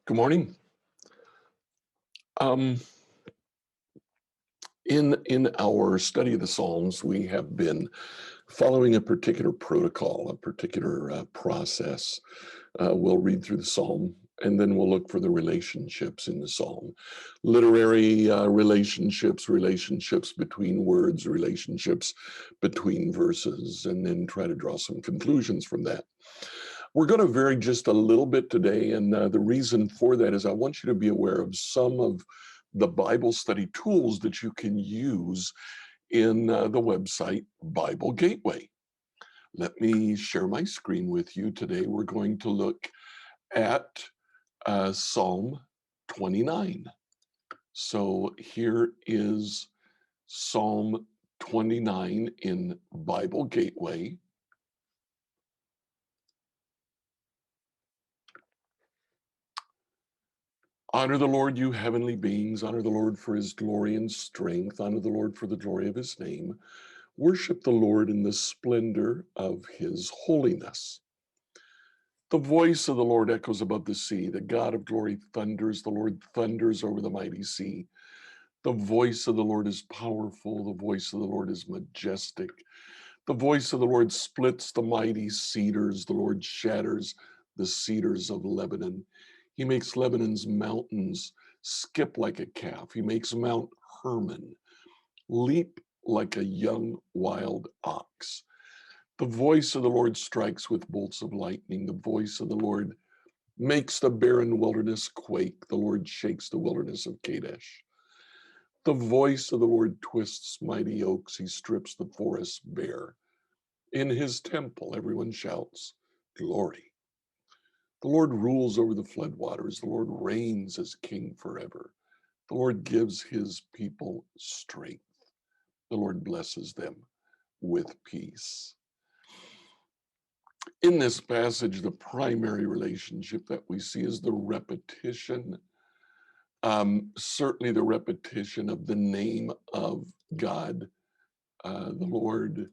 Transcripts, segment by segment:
Good morning. Um, in our study of the Psalms, we have been following a particular protocol, a particular process. We'll read through the Psalm, and then we'll look for the relationships in the Psalm, literary relationships, relationships between words, relationships between verses, and then try to draw some conclusions from that. We're going to vary just a little bit today, and the reason for that is I want you to be aware of some of the Bible study tools that you can use in the website Bible Gateway. Let me share my screen with you. Today we're going to look at Psalm 29. So here is Psalm 29 in Bible Gateway. Honor the Lord, you heavenly beings. Honor the Lord for his glory and strength. Honor the Lord for the glory of his name. Worship the Lord in the splendor of his holiness. The voice of the Lord echoes above the sea. The God of glory thunders. The Lord thunders over the mighty sea. The voice of the Lord is powerful. The voice of the Lord is majestic. The voice of the Lord splits the mighty cedars. The Lord shatters the cedars of Lebanon. He makes Lebanon's mountains skip like a calf. He makes Mount Hermon leap like a young wild ox. The voice of the Lord strikes with bolts of lightning. The voice of the Lord makes the barren wilderness quake. The Lord shakes the wilderness of Kadesh. The voice of the Lord twists mighty oaks. He strips the forests bare. In his temple, everyone shouts, glory. The Lord rules over the floodwaters. The Lord reigns as king forever. The Lord gives his people strength. The Lord blesses them with peace. In this passage, the primary relationship that we see is the repetition, certainly the repetition of the name of God, the Lord.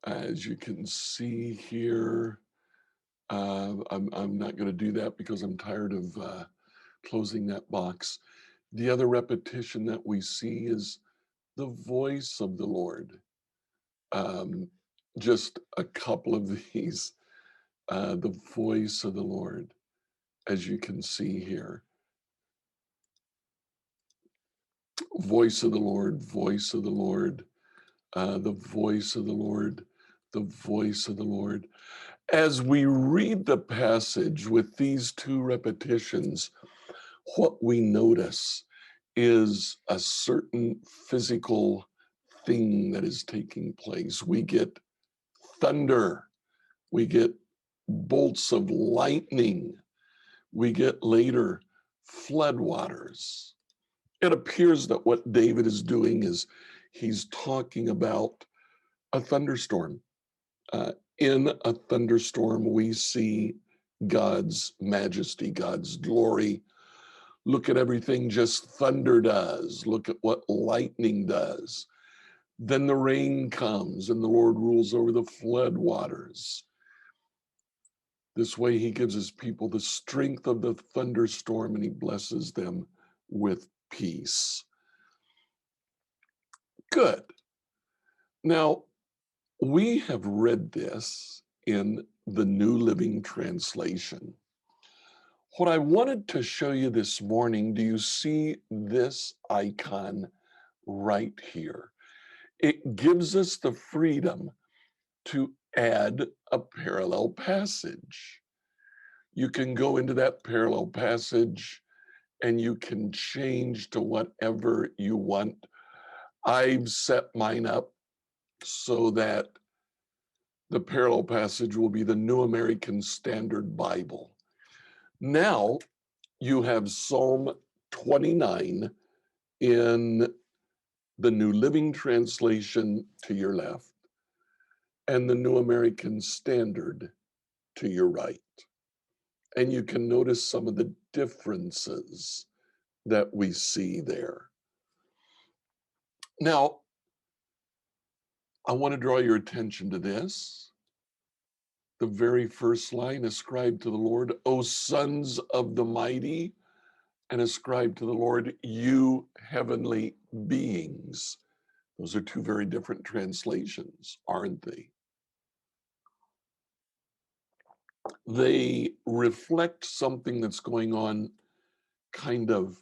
As you can see here, I'm not going to do that because I'm tired of closing that box. The other repetition that we see is the voice of the Lord. Just a couple of these, the voice of the Lord, as you can see here. Voice of the Lord, voice of the Lord, the voice of the Lord, the voice of the Lord. As we read the passage with these two repetitions, what we notice is a certain physical thing that is taking place. We get thunder, we get bolts of lightning, we get later floodwaters. It appears that what David is doing is he's talking about a thunderstorm. In a thunderstorm, we see God's majesty, God's glory. Look at everything just thunder does. Look at what lightning does. Then the rain comes and the Lord rules over the flood waters. This way he gives his people the strength of the thunderstorm and he blesses them with peace. Good. Now, we have read this in the New Living Translation. What I wanted to show you this morning, do you see this icon right here? It gives us the freedom to add a parallel passage. You can go into that parallel passage and you can change to whatever you want. I've set mine up so that the parallel passage will be the New American Standard Bible. Now you have Psalm 29 in the New Living Translation to your left and the New American Standard to your right. And you can notice some of the differences that we see there. Now, I want to draw your attention to this. The very first line, ascribe to the Lord, O sons of the mighty, and ascribe to the Lord, you heavenly beings. Those are two very different translations, aren't they? They reflect something that's going on kind of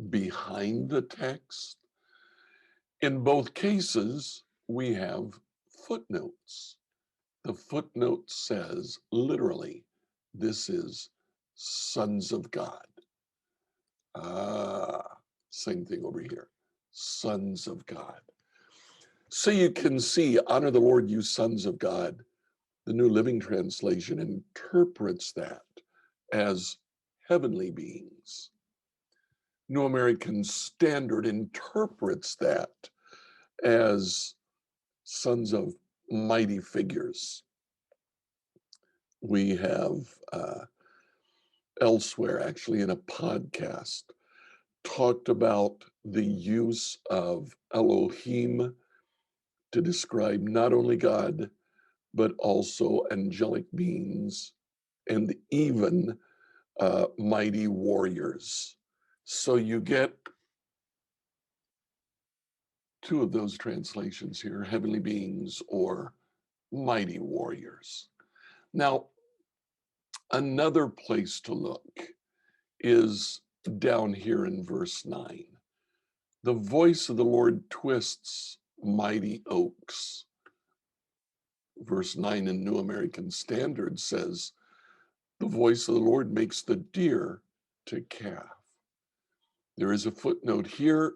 behind the text. In both cases, we have footnotes. The footnote says, literally, this is sons of God. Same thing over here, sons of God. So you can see, honor the Lord, you sons of God. The New Living Translation interprets that as heavenly beings. New American Standard interprets that as sons of mighty figures. We have elsewhere, actually in a podcast, talked about the use of Elohim to describe not only God, but also angelic beings and even mighty warriors. So you get two of those translations here, heavenly beings or mighty warriors. Now, another place to look is down here in verse 9. The voice of the Lord twists mighty oaks. Verse 9 in New American Standard says, the voice of the Lord makes the deer to calve. There is a footnote here.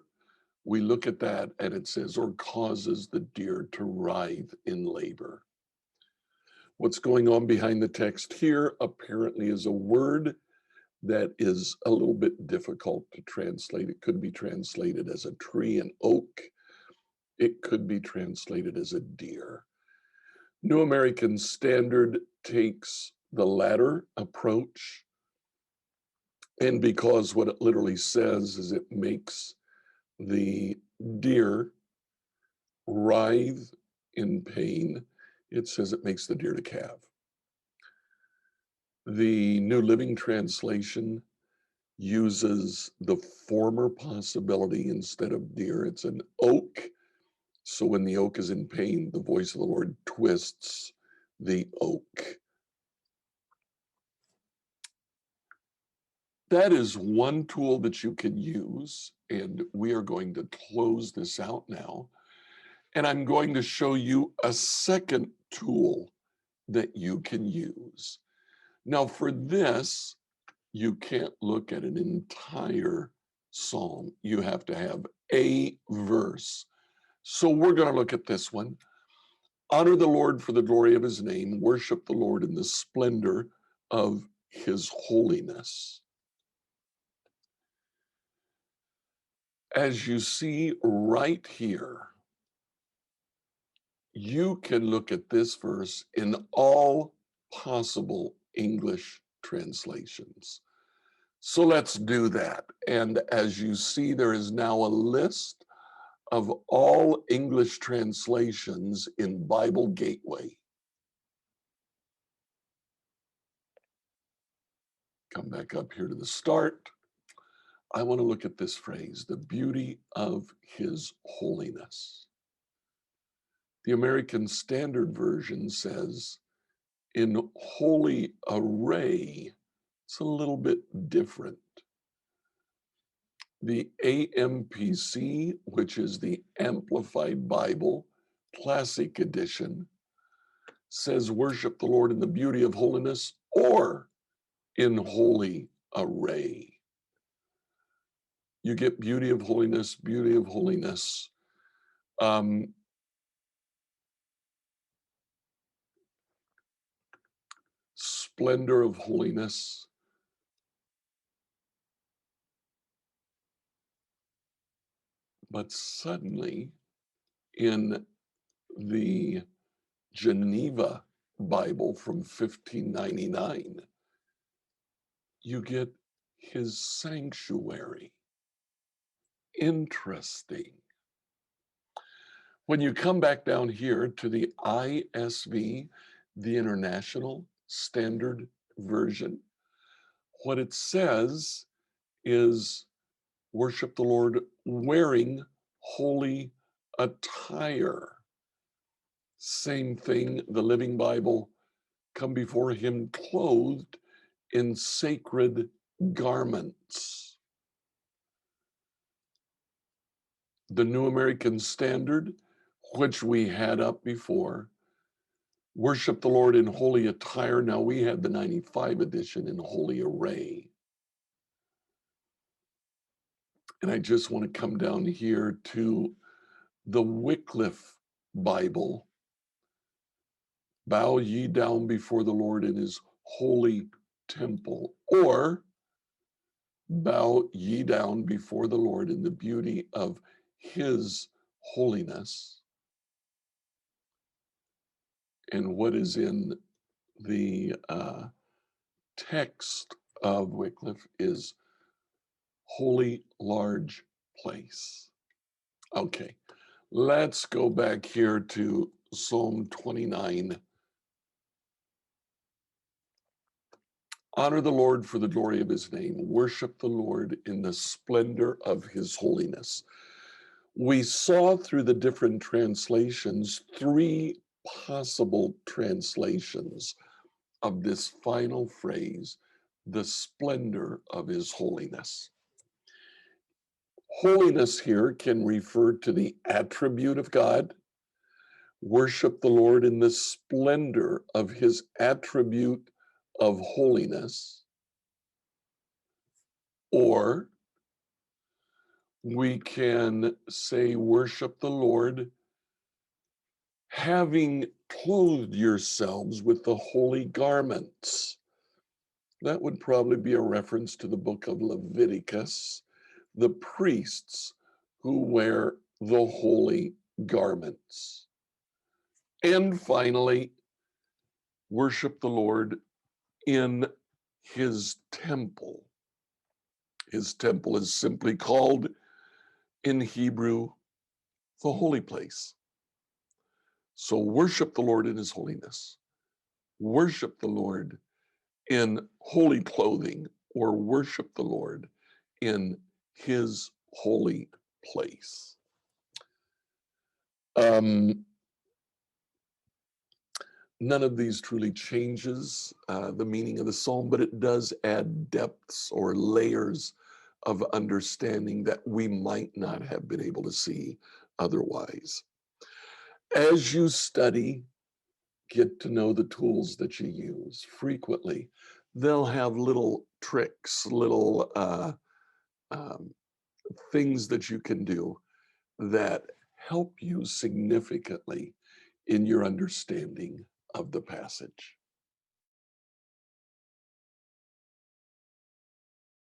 We look at that and it says, or causes the deer to writhe in labor. What's going on behind the text here apparently is a word that is a little bit difficult to translate. It could be translated as a tree, an oak. It could be translated as a deer. New American Standard takes the latter approach. And because what it literally says is it makes the deer writhe in pain, it says it makes the deer to calve. The New Living Translation uses the former possibility instead of deer. It's an oak. So when the oak is in pain, the voice of the Lord twists the oak. That is one tool that you can use, and we are going to close this out now. And I'm going to show you a second tool that you can use. Now, for this, you can't look at an entire psalm. You have to have a verse. So we're going to look at this one. Honor the Lord for the glory of his name. Worship the Lord in the splendor of his holiness. As you see right here, you can look at this verse in all possible English translations. So let's do that. And as you see, there is now a list of all English translations in Bible Gateway. Come back up here to the start. I want to look at this phrase, the beauty of his holiness. The American Standard Version says, in holy array. It's a little bit different. The AMPC, which is the Amplified Bible Classic Edition, says worship the Lord in the beauty of holiness or in holy array. You get beauty of holiness, beauty of holiness. Splendor of holiness. But suddenly, in the Geneva Bible from 1599, you get his sanctuary. Interesting. When you come back down here to the ISV, the International Standard Version, what it says is worship the Lord wearing holy attire. Same thing, the Living Bible, come before him clothed in sacred garments. The New American Standard, which we had up before, worship the Lord in holy attire. Now we had the 95 edition in holy array. And I just want to come down here to the Wycliffe Bible. Bow ye down before the Lord in his holy temple, or bow ye down before the Lord in the beauty of his holiness. And what is in the text of Wycliffe is holy large place. Okay, let's go back here to Psalm 29. Honor the Lord for the glory of his name. Worship the Lord in the splendor of his holiness. We saw through the different translations three possible translations of this final phrase, the splendor of his holiness. Holiness here can refer to the attribute of God. Worship the Lord in the splendor of his attribute of holiness. Or we can say, worship the Lord, having clothed yourselves with the holy garments. That would probably be a reference to the book of Leviticus, the priests who wear the holy garments. And finally, worship the Lord in his temple. His temple is simply called in Hebrew the holy place. So worship the Lord in his holiness. Worship the Lord in holy clothing, or worship the Lord in his holy place. None of these truly changes the meaning of the psalm, but it does add depths or layers of understanding that we might not have been able to see otherwise. As you study, get to know the tools that you use frequently. They'll have little tricks, little things that you can do that help you significantly in your understanding of the passage.